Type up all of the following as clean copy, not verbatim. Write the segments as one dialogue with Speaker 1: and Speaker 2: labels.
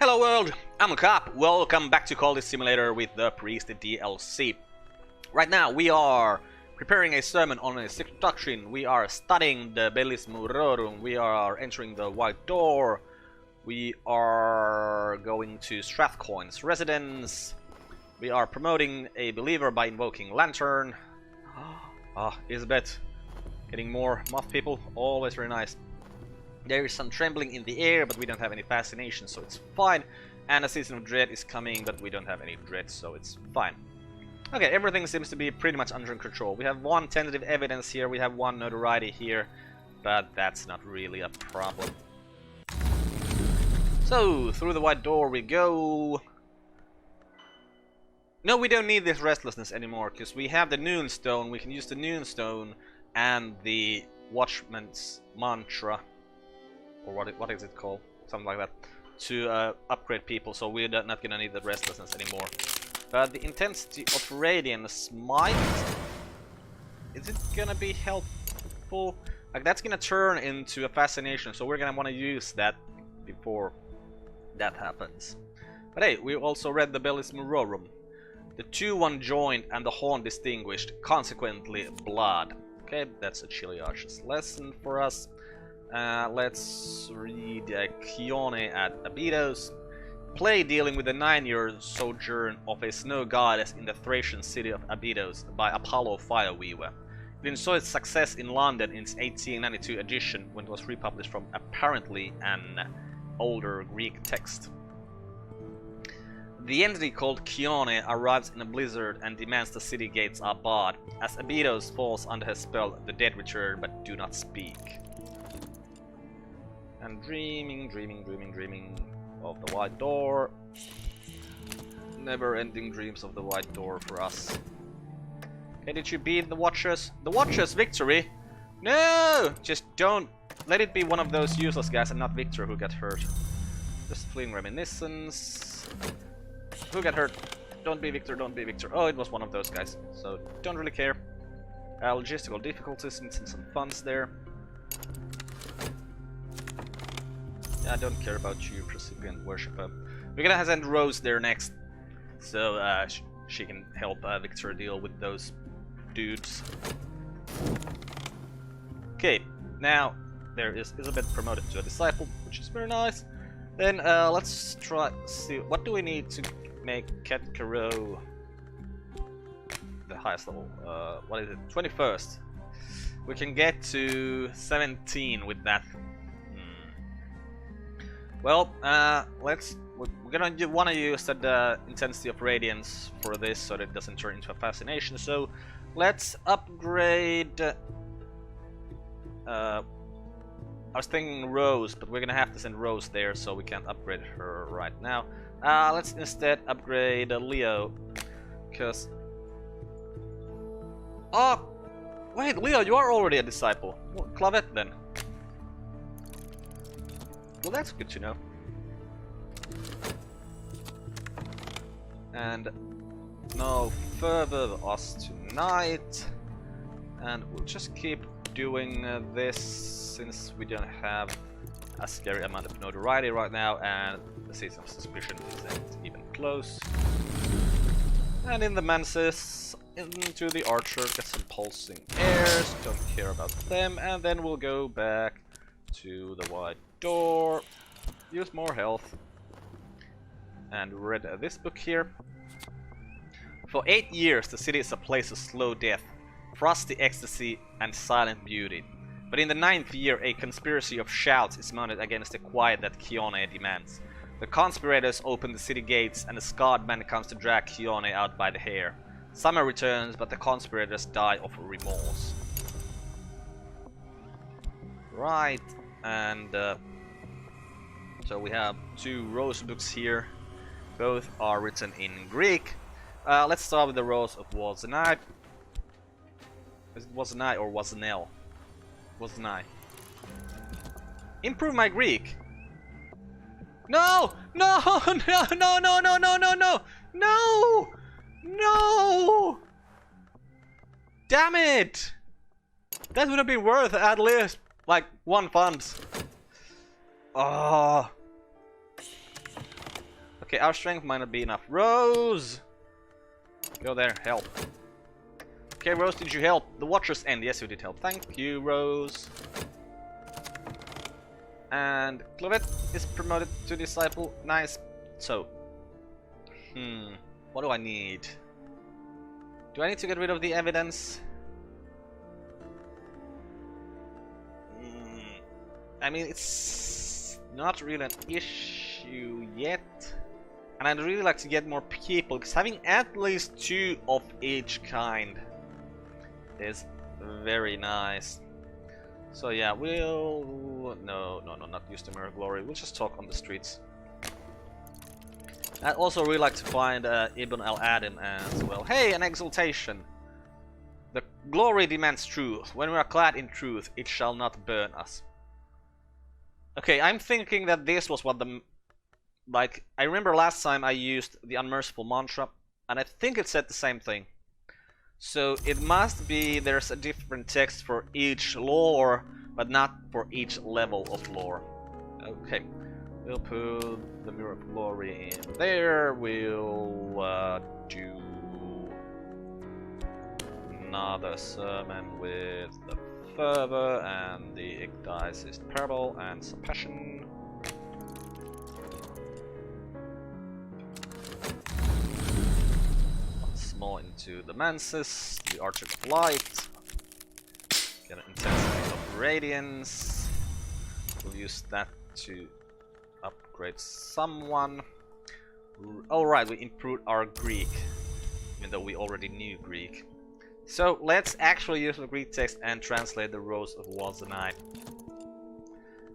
Speaker 1: Hello world, I'm Carp. Welcome back to Cultist Simulator with the Priest DLC. Right now we are preparing a sermon on a secret doctrine. We are studying the Bellis Murorum. We are entering the White Door. We are going to Strathcoin's residence. We are promoting a believer by invoking Lantern. Isabeth. Getting more moth people, always very nice. There is some trembling in the air, but we don't have any fascination, so it's fine. And a season of dread is coming, but we don't have any dread, so it's fine. Okay, everything seems to be pretty much under control. We have one tentative evidence here, we have one notoriety here, but that's not really a problem. So, through the White Door we go. No, we don't need this restlessness anymore, because we have the Noon Stone. We can use the Noon Stone and the Watchman's Mantra, or what is it called? Something like that, to upgrade people, so we're not gonna need the restlessness anymore. But the intensity of Radiant Smite, is it gonna be helpful? Like, that's gonna turn into a fascination, so we're gonna want to use that before that happens. But hey, we also read the Bellis Murorum. The 2-1 joined and the Horn distinguished, consequently blood. Okay, that's a Chiliarch's lesson for us. Let's read Chione at Abydos. Play dealing with the 9-year sojourn of a snow goddess in the Thracian city of Abydos by Apollo Fireweaver. It enjoyed success in London in its 1892 edition when it was republished from apparently an older Greek text. The entity called Chione arrives in a blizzard and demands the city gates are barred. As Abydos falls under her spell, the dead return but do not speak. And dreaming of the White Door. Never-ending dreams of the White Door for us. Okay, did you beat the Watchers? The Watchers victory? No! Just don't let it be one of those useless guys and not Victor who got hurt. Just fleeing reminiscence. Who got hurt? Don't be Victor, don't be Victor. Oh, it was one of those guys, so don't really care. Logistical difficulties, and some funds there. Yeah, I don't care about you, Precipient Worshipper. We're gonna send Rose there next, so she can help Victor deal with those dudes. Okay, now there is Isabeth promoted to a disciple, which is very nice. Then let's try see what do we need to make Cat Caro the highest level. What is it? 21st. We can get to 17 with that. Well, we're gonna want to use the intensity of radiance for this, so that it doesn't turn into a fascination. So let's upgrade. I was thinking Rose, but we're gonna have to send Rose there, so we can't upgrade her right now. Let's instead upgrade Leo, because... Oh! Wait, Leo, you are already a disciple. Well, Clavette then. Well, that's good to know. And no further us tonight. And we'll just keep doing this, since we don't have a scary amount of notoriety right now, and the season of suspicion isn't even close. And in the Mansis, into the Archer, get some pulsing airs, don't care about them, and then we'll go back to the White Door, use more health, and read this book here. For 8 years the city is a place of slow death, frosty ecstasy and silent beauty. But in the 9th year a conspiracy of shouts is mounted against the quiet that Chione demands. The conspirators open the city gates and a scarred man comes to drag Chione out by the hair. Summer returns, but the conspirators die of remorse. Right, and so we have 2 Rose books here. Both are written in Greek. Let's start with the Rose of Wazenai. Is it Wazenai or Wazenel? Wazenai. Improve my Greek. No! No! No! No! No! No! No! No! No! No! No! Damn it! That would have been worth at least like 1 fund. Oh. Okay, our strength might not be enough. Rose! Go there, help. Okay, Rose, did you help? The Watcher's End. Yes, you did help. Thank you, Rose. And Clovette is promoted to Disciple. Nice. So. What do I need? Do I need to get rid of the evidence? I mean, it's not really an issue yet. And I'd really like to get more people, because having at least 2 of each kind is very nice. So yeah, we'll... No, not use the Mirror Glory. We'll just talk on the streets. I'd also really like to find Ibn al-Adham as well. Hey, an exaltation! The glory demands truth. When we are clad in truth, it shall not burn us. Okay, I'm thinking that this was what the... Like, I remember last time I used the Unmerciful Mantra, and I think it said the same thing. So it must be there's a different text for each lore, but not for each level of lore. Okay, we'll put the Mirror of Glory in there. We'll do another sermon with the fervor and the Igdicist Parable and some passion. More into the Mansis, the Archer of Light, get an intensity of Radiance. We'll use that to upgrade someone. Alright, we improved our Greek, even though we already knew Greek. So let's actually use the Greek text and translate the Rose of Wazanai.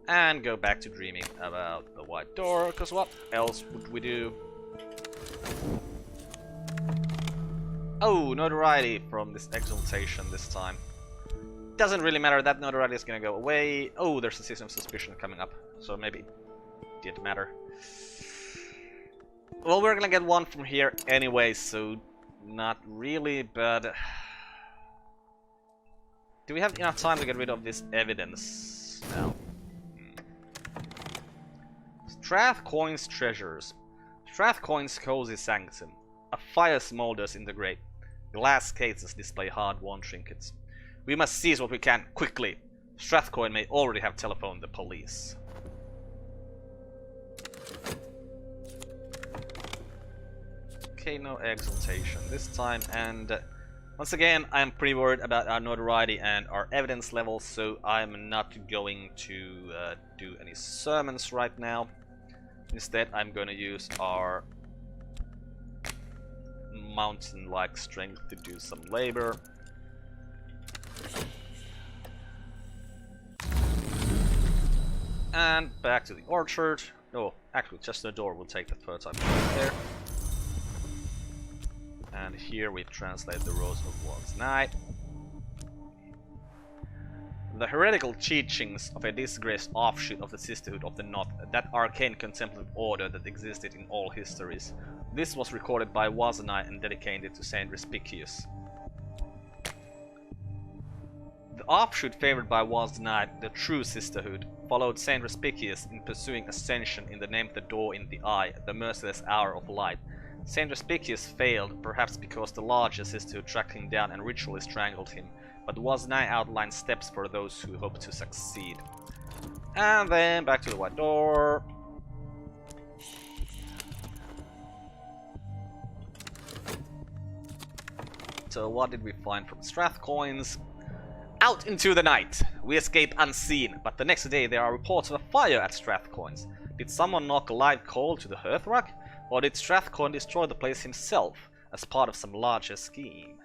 Speaker 1: And go back to dreaming about the White Door, because what else would we do? Oh, notoriety from this exaltation this time. Doesn't really matter, that notoriety is gonna go away. Oh, there's a Season of Suspicion coming up, so maybe it did matter. Well, we're gonna get one from here anyway, so not really, but... Do we have enough time to get rid of this evidence now? Strathcoin's treasures. Strathcoin's cozy sanctum. A fire smolders in the grate. Glass cases display hard-won trinkets. We must seize what we can, quickly. Strathcoin may already have telephoned the police. Okay, no exaltation this time, and once again, I'm pretty worried about our notoriety and our evidence levels, so I'm not going to do any sermons right now. Instead, I'm going to use our mountain-like strength to do some labor. And back to the orchard. Oh, actually, just the door will take the fertile ground there. And here we translate the Rose of War's Night. The heretical teachings of a disgraced offshoot of the Sisterhood of the Knot, that arcane contemplative order that existed in all histories. This was recorded by Wazanai and dedicated to Saint Respicius. The offshoot favored by Wazanai, the true Sisterhood, followed Saint Respicius in pursuing Ascension in the name of the door in the eye, the merciless hour of light. Saint Respicius failed, perhaps because the larger Sisterhood tracked him down and ritually strangled him, but Wazanai outlined steps for those who hope to succeed. And then back to the White Door. So what did we find from Strathcoins? Out into the night! We escape unseen, but the next day there are reports of a fire at Strathcoins. Did someone knock a live coal to the hearthrug? Or did Strathcoin destroy the place himself, as part of some larger scheme?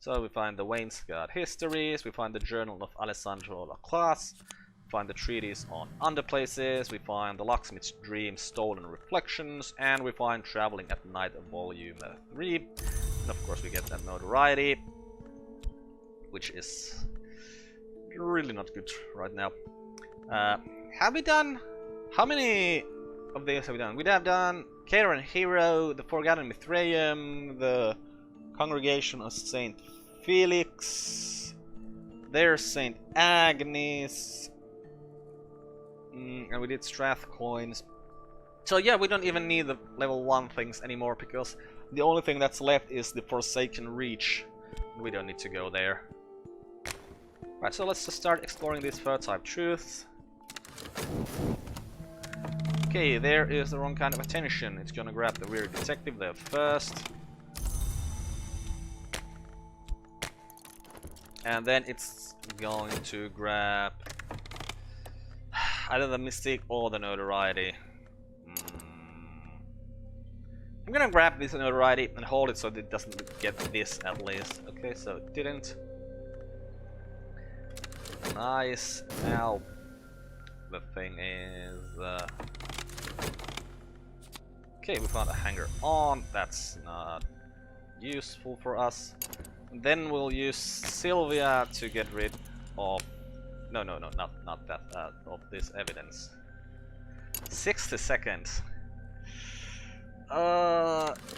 Speaker 1: So we find the Wainscot Histories, we find the Journal of Alessandro Laplace, we find the Treatise on Underplaces, we find the Locksmith's Dream Stolen Reflections, and we find Traveling at Night Volume 3. And of course we get that notoriety, which is really not good right now. Have we done... How many of these have we done? We have done Cater and Hero, the Forgotten Mithraeum, the Congregation of Saint Felix, there's Saint Agnes, and we did Strathcoins. So yeah, we don't even need the level 1 things anymore, because the only thing that's left is the Forsaken Reach. We don't need to go there. Right, so let's just start exploring these third type truths. Okay, there is the wrong kind of attention. It's gonna grab the weird detective there first. And then it's going to grab either the Mystique or the Notoriety. I'm gonna grab this Notoriety and hold it so that it doesn't get this at least. Okay, so it didn't. Nice. Now the thing is okay, we found a hanger on. That's not useful for us. And then we'll use Sylvia to get rid of not that of this evidence. 60 seconds.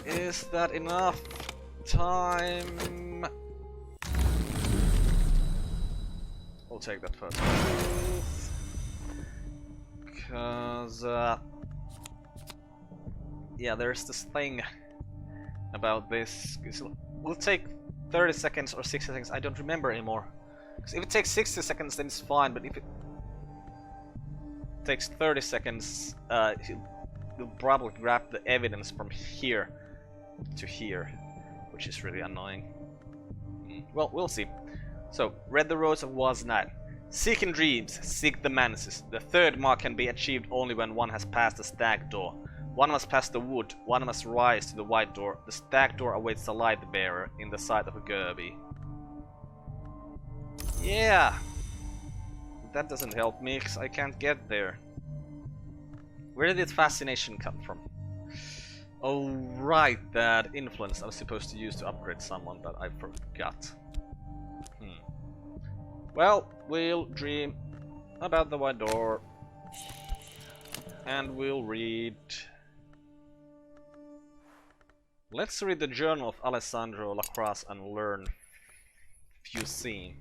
Speaker 1: Is that enough time? We'll take that first. Because yeah, there's this thing about this. We'll take 30 seconds or 60 seconds, I don't remember anymore. Because if it takes 60 seconds, then it's fine, but if it takes 30 seconds, you'll probably grab the evidence from here to here, which is really annoying. Well, we'll see. So, read the roads of was night. Seek in dreams, seek the manses. The third mark can be achieved only when one has passed the stag door. One must pass the wood, one must rise to the white door. The stag door awaits the light bearer in the sight of a Gerby. Yeah! That doesn't help me, because I can't get there. Where did this fascination come from? Oh right, that influence I was supposed to use to upgrade someone, but I forgot. Well, we'll dream about the white door. And we'll read... Let's read the journal of Alessandro Lacrosse and learn Fusine.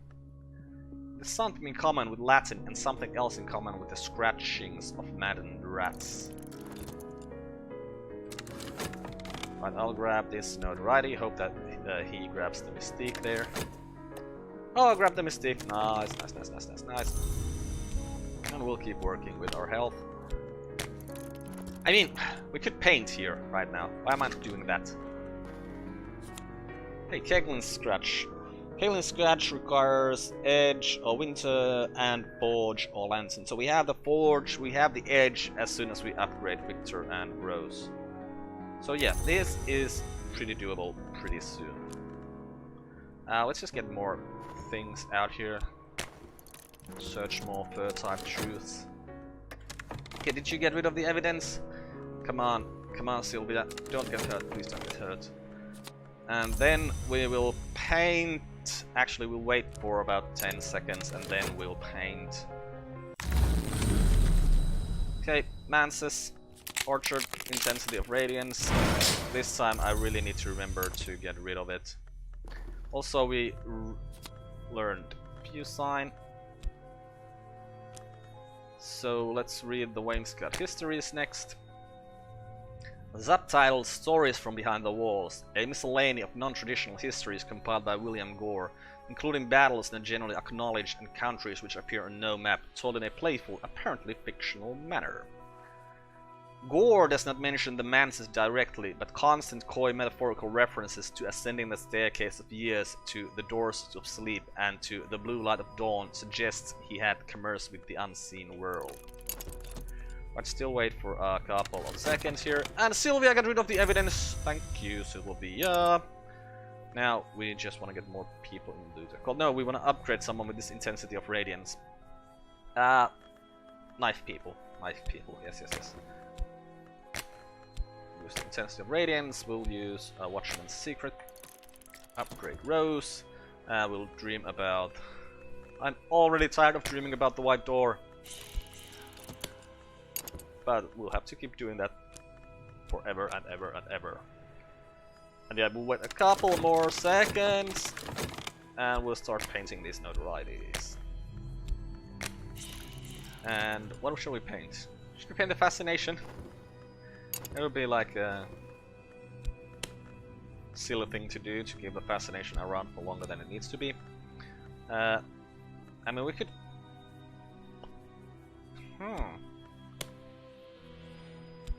Speaker 1: There's something in common with Latin and something else in common with the scratchings of maddened rats. Right, I'll grab this Notoriety, hope that he grabs the Mystique there. Oh, grab the Mystique, nice, nice. And we'll keep working with our health. I mean, we could paint here right now. Why am I not doing that? Hey, Keglin's Scratch. Keglin's Scratch requires Edge or Winter and Forge or Lantern. So we have the Forge, we have the Edge as soon as we upgrade Victor and Rose. So yeah, this is pretty doable pretty soon. Let's just get more things out here. Search more third type truths. Okay, did you get rid of the evidence? Come on, Sylvia, don't get hurt, please don't get hurt. And then we will paint. Actually, we'll wait for about 10 seconds and then we'll paint. Okay, Manses, Orchard, Intensity of Radiance. This time I really need to remember to get rid of it. Also, we learned Fusine. So let's read the Wainscot Histories next. Subtitled Stories from Behind the Walls, a miscellany of non-traditional histories compiled by William Gore, including battles in the generally acknowledged and countries which appear on no map, told in a playful, apparently fictional manner. Gore does not mention the Manses directly, but constant coy metaphorical references to ascending the staircase of years, to the doors of sleep, and to the blue light of dawn suggests he had commerce with the unseen world. But still wait for a couple of seconds here. And Sylvia got rid of the evidence. Thank you, Sylvia. Now we just want to get more people in the occult. No, we want to upgrade someone with this intensity of radiance. Knife people. Yes. Use the intensity of radiance. We'll use Watchman's Secret. Upgrade Rose. We'll dream about... I'm already tired of dreaming about the white door. But we'll have to keep doing that forever and ever and ever. And yeah, we'll wait a couple more seconds and we'll start painting these notorieties. And what shall we paint? Should we paint the fascination? It would be like a silly thing to do to keep the fascination around for longer than it needs to be. I mean, we could.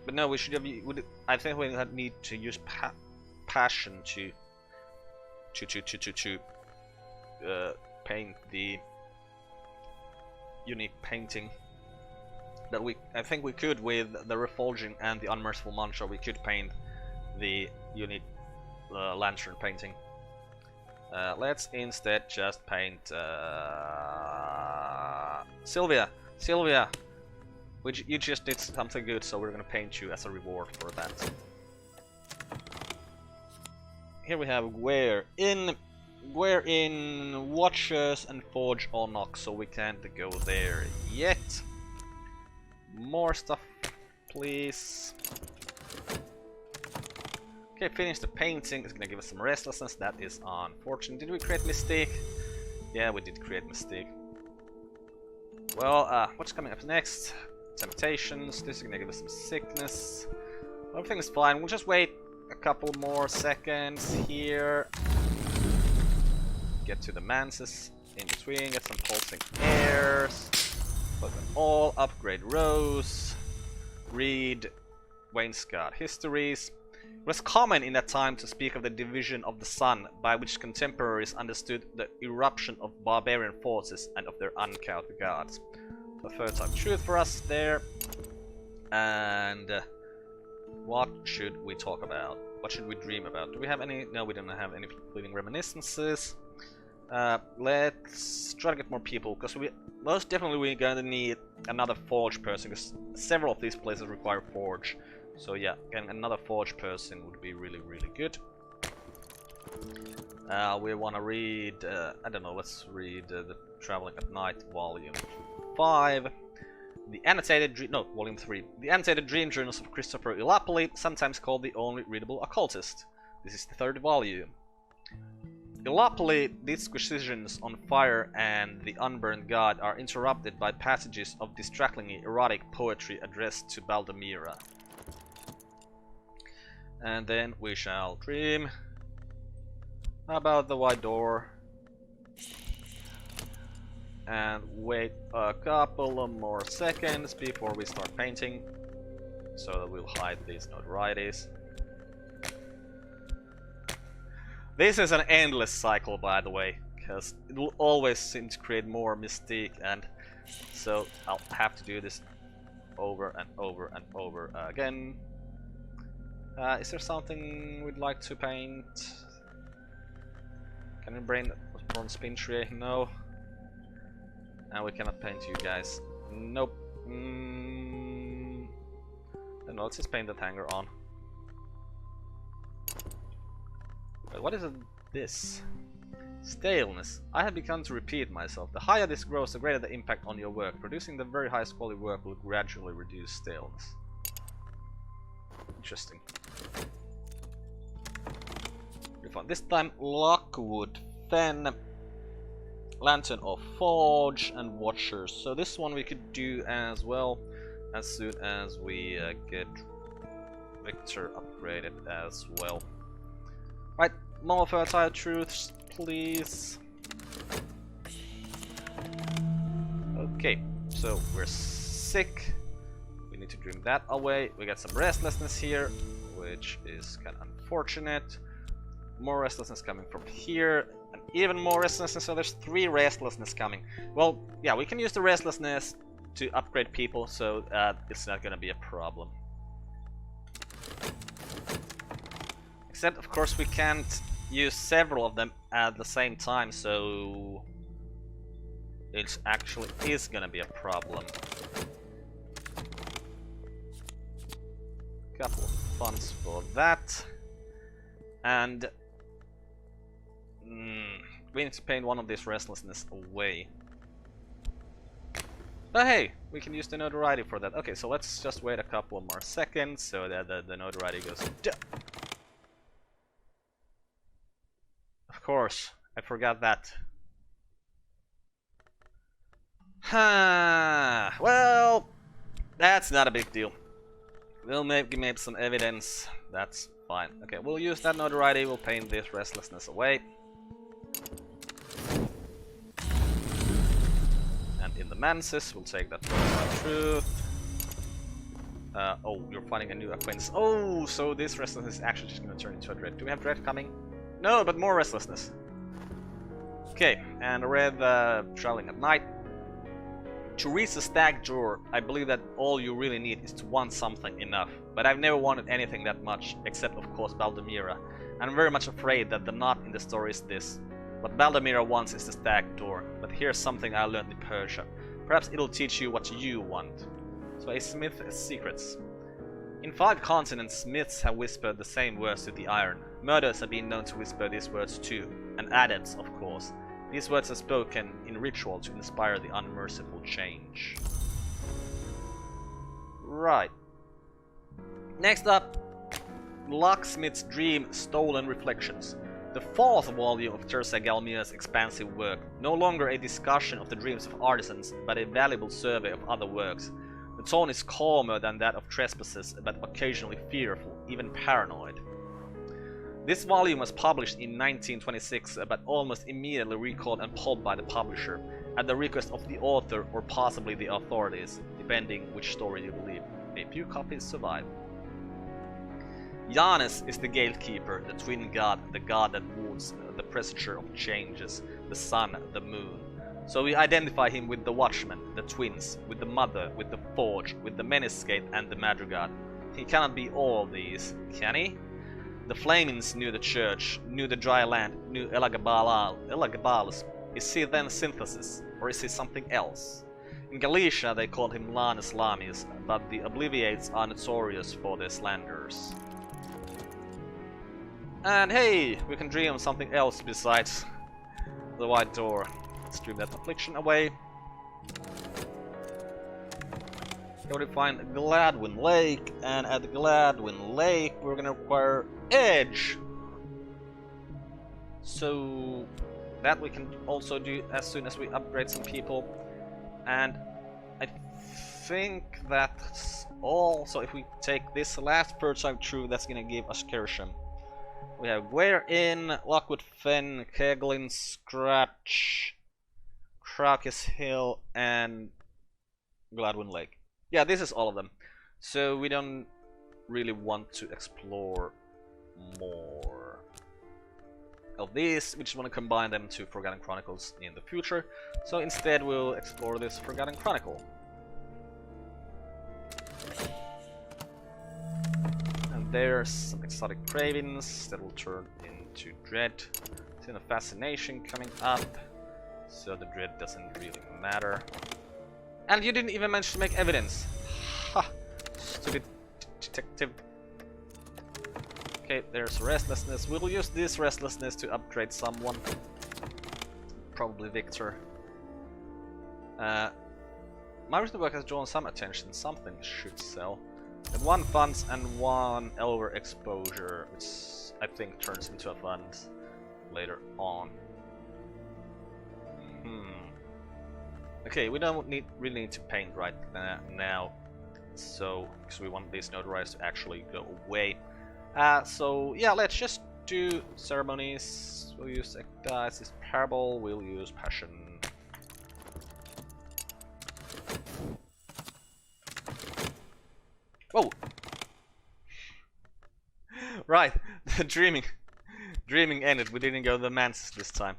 Speaker 1: But no, we should have. I think we need to use passion to paint the unique painting that I think we could with the refulging and the unmerciful mantra. We could paint the unique lantern painting. Let's instead just paint Sylvia. Sylvia, you just did something good, so we're gonna paint you as a reward for that. Here we have where in Watchers and Forge Onok, so we can't go there yet. More stuff, please. Okay, finish the painting. It's gonna give us some restlessness. That is unfortunate. Did we create Mystique? Yeah, we did create Mystique. Well, what's coming up next? Temptations. This is gonna give us some sickness. Everything is fine. We'll just wait a couple more seconds here. Get to the manses in between. Get some pulsing airs. Put them all. Upgrade Rose. Read Wainscot Histories. It was common in that time to speak of the division of the sun, by which contemporaries understood the eruption of barbarian forces and of their uncounted gods. The fertile truth for us there. And what should we talk about? What should we dream about? Do we have any? No, we don't have any fleeting reminiscences. Let's try to get more people, because most definitely we're gonna need another forge person, because several of these places require forge. So yeah, getting another forge person would be really, really good. We want to read, I don't know, let's read the Traveling at Night, Volume 5. The annotated Volume 3. The annotated dream journals of Christopher Illapoli, sometimes called the only readable occultist. This is the 3rd volume. Illapoli disquisitions on fire and the unburned god are interrupted by passages of distractingly erotic poetry addressed to Baldemira. And then we shall dream about the white door and wait a couple of more seconds before we start painting, so that we'll hide these notorieties. This is an endless cycle, by the way, because it will always seem to create more mystique, and so I'll have to do this over and over and over again. Is there something we'd like to paint? Can we bring bronze spin tray? No. And we cannot paint you guys. Nope. Then let's just paint that hanger on. Wait, what is this? Staleness. I have begun to repeat myself. The higher this grows, the greater the impact on your work. Producing the very highest quality work will gradually reduce staleness. Interesting. This time Lockwood, Fen, Lantern of Forge, and Watchers. So this one we could do as well as soon as we get Victor upgraded as well. Right, more fertile truths, please. Okay, so we're sick. We need to dream that away. We got some restlessness here, which is kind of unfortunate. More restlessness coming from here, and even more restlessness, so there's 3 restlessness coming. Well, yeah, we can use the restlessness to upgrade people, so it's not gonna be a problem. Except, of course, we can't use several of them at the same time, so it actually is gonna be a problem. Couple of funds for that. And we need to paint one of these restlessness away. But hey, we can use the notoriety for that. Okay, so let's just wait a couple of more seconds so that the notoriety goes down. Of course, I forgot that. Well, that's not a big deal. We'll maybe make some evidence. That's fine. Okay, we'll use that notoriety. We'll paint this restlessness away. And in the manses, we'll take that for truth. Oh, you're finding a new acquaintance. Oh, so this restlessness is actually just going to turn into a dread. Do we have dread coming? No, but more restlessness. Okay, and red traveling at night. To reach the stag door, I believe that all you really need is to want something enough. But I've never wanted anything that much, except of course Baldemira. And I'm very much afraid that the knot in the story is this. What Baldemira wants is the stag door, but here's something I learned in Persia. Perhaps it'll teach you what you want. So a smith's secrets. In 5 continents, smiths have whispered the same words to the iron. Murderers have been known to whisper these words too, and adepts, of course. These words are spoken in ritual to inspire the unmerciful change. Right. Next up, Locksmith's Dream, Stolen Reflections. The 4th volume of Tirza Galmia's expansive work, no longer a discussion of the dreams of artisans, but a valuable survey of other works. The tone is calmer than that of Trespassers, but occasionally fearful, even paranoid. This volume was published in 1926, but almost immediately recalled and pulled by the publisher, at the request of the author or possibly the authorities, depending which story you believe. A few copies survive. Janus is the gatekeeper, the twin god, the god that wounds, the presager of changes, the sun, the moon. So we identify him with the watchman, the twins, with the mother, with the forge, with the menascape and the madrigal. He cannot be all these, can he? The Flamings knew the church, knew the dry land, knew Elagabalus. Is he then synthesis, or is he something else? In Galicia they called him Lanus Lamius, but the Obliviates are notorious for their slanders. And hey, we can dream of something else besides the white door. Let's dream that affliction away. Here we find Gladwin Lake, and at Gladwin Lake we're gonna acquire Edge. So that we can also do as soon as we upgrade some people. And I think that's all. So if we take this last purge through, that's gonna give us Kersham. We have Guare Inn, Lockwood Fen, Keglin, Scratch, Crocus Hill, and Gladwin Lake. Yeah, this is all of them. So we don't really want to explore more of these. We just want to combine them to Forgotten Chronicles in the future. So instead we'll explore this Forgotten Chronicle. And there's some exotic cravings that will turn into dread. There's a fascination coming up, so the dread doesn't really matter. And you didn't even manage to make evidence. Ha! Stupid detective. Okay, there's restlessness. We'll use this restlessness to upgrade someone. Probably Victor. My recent work has drawn some attention. Something should sell. And 1 funds and 1 elder exposure, which I think turns into a fund later on. Okay, we don't really need to paint right now, so because we want these notarized to actually go away. So yeah, let's just do ceremonies. We'll use Ecdysis Parable. We'll use Passion. Whoa! Right, the dreaming ended. We didn't go to the manses this time.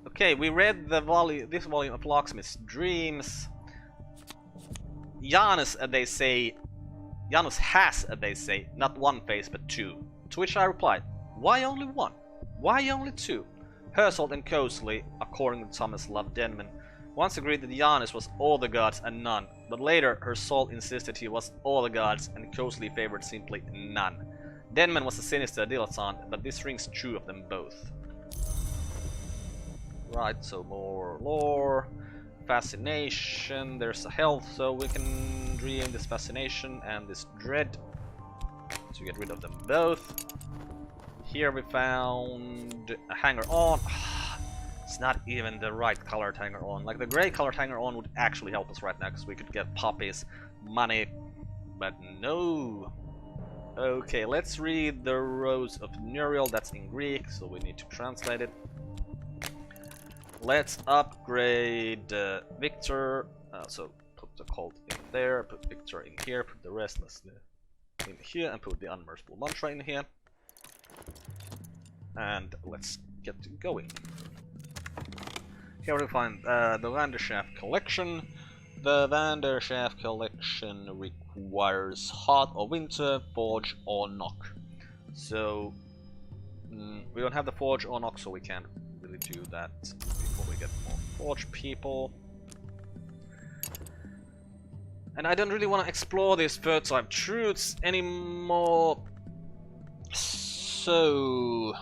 Speaker 1: Okay, we read the this volume of Locksmith's Dreams. Janus, they say, Janus has, they say, not 1 face but 2. To which I replied, why only 1? Why only 2? Herzold and Coasley, according to Thomas Love Denman, once agreed that Janus was all the gods and none, but later Herzold insisted he was all the gods and Coasley favored simply none. Denman was a sinister dilettante, but this rings true of them both. Right, so more lore, fascination, there's a health, so we can dream this fascination and this dread to get rid of them both. Here we found a hanger-on. It's not even the right colored hanger-on. Like the gray colored hanger-on would actually help us right now, because we could get poppies, money, But no. Okay, let's read the Rose of Nuriel. That's in Greek, so we need to translate it. Let's upgrade Victor. So put the cult in there, put Victor in here, put the Restless in here, and put the Unmerciful Mantra in here. And let's get going. Here we find the Vandershaft collection. The Vandershaft collection requires Heart of Winter, Forge, or Knock. So we don't have the Forge or Knock, so we can't really do that before we get more Forge people. And I don't really want to explore these third type truths anymore. So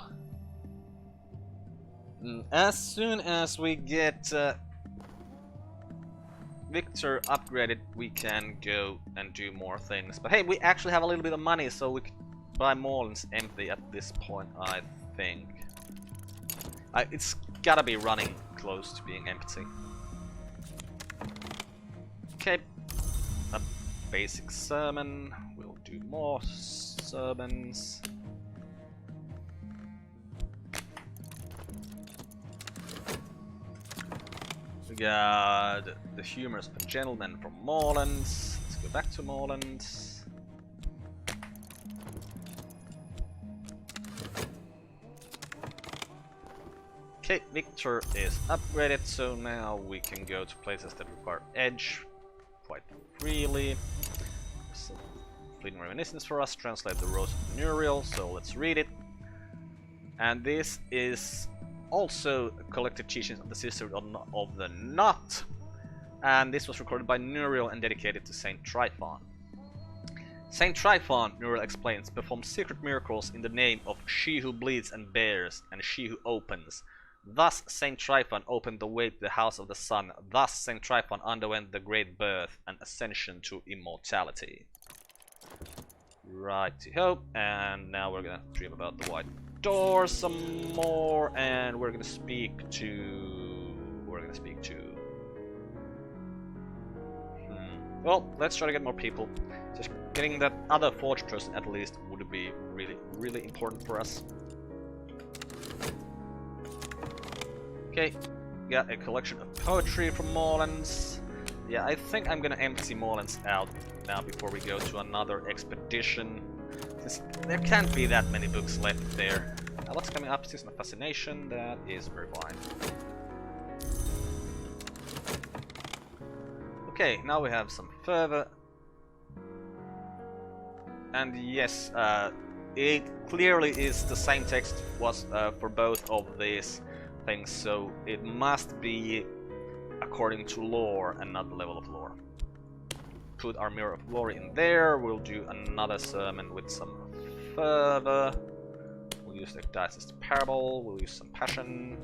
Speaker 1: as soon as we get Victor upgraded, we can go and do more things. But hey, we actually have a little bit of money, so we can buy Moreland's empty at this point, I think. It's gotta be running close to being empty. Okay, a basic sermon. We'll do more sermons. We got the humorous gentleman from Moreland's. Let's go back to Moreland's. Okay, Victor is upgraded, so now we can go to places that require edge quite freely. Some fleeting reminiscence for us. Translate the Rose of Nuriel, so let's read it. And this is also collected teachings of the Sisterhood of the Knot, and this was recorded by Nuriel and dedicated to Saint Tryphon. Saint Tryphon, Nuriel explains, performs secret miracles in the name of she who bleeds and bears, and she who opens. Thus Saint Tryphon opened the way to the House of the Sun. Thus Saint Tryphon underwent the great birth and ascension to immortality. Righty-ho, and now we're gonna dream about the White Door some more, and we're gonna speak to... Well, let's try to get more people. Just getting that other Forge person at least would be really important for us. Okay, got a collection of poetry from Moreland's. Yeah, I think I'm gonna empty Moreland's out now before we go to another expedition. There can't be that many books left there. What's coming up? Season of Fascination. That is very fine. Okay, now we have some further. And yes, it clearly is the same text was for both of these things, so it must be according to lore and not the level of lore. Put our Mirror of Glory in there. We'll do another sermon with some fervor. We'll use the Diocese Parable. We'll use some passion.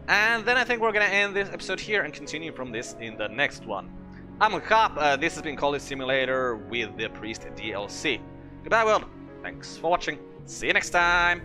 Speaker 1: And then I think we're gonna end this episode here and continue from this in the next one. I'm Carp. This has been Cultist Simulator with the Priest DLC. Goodbye, world. Thanks for watching. See you next time.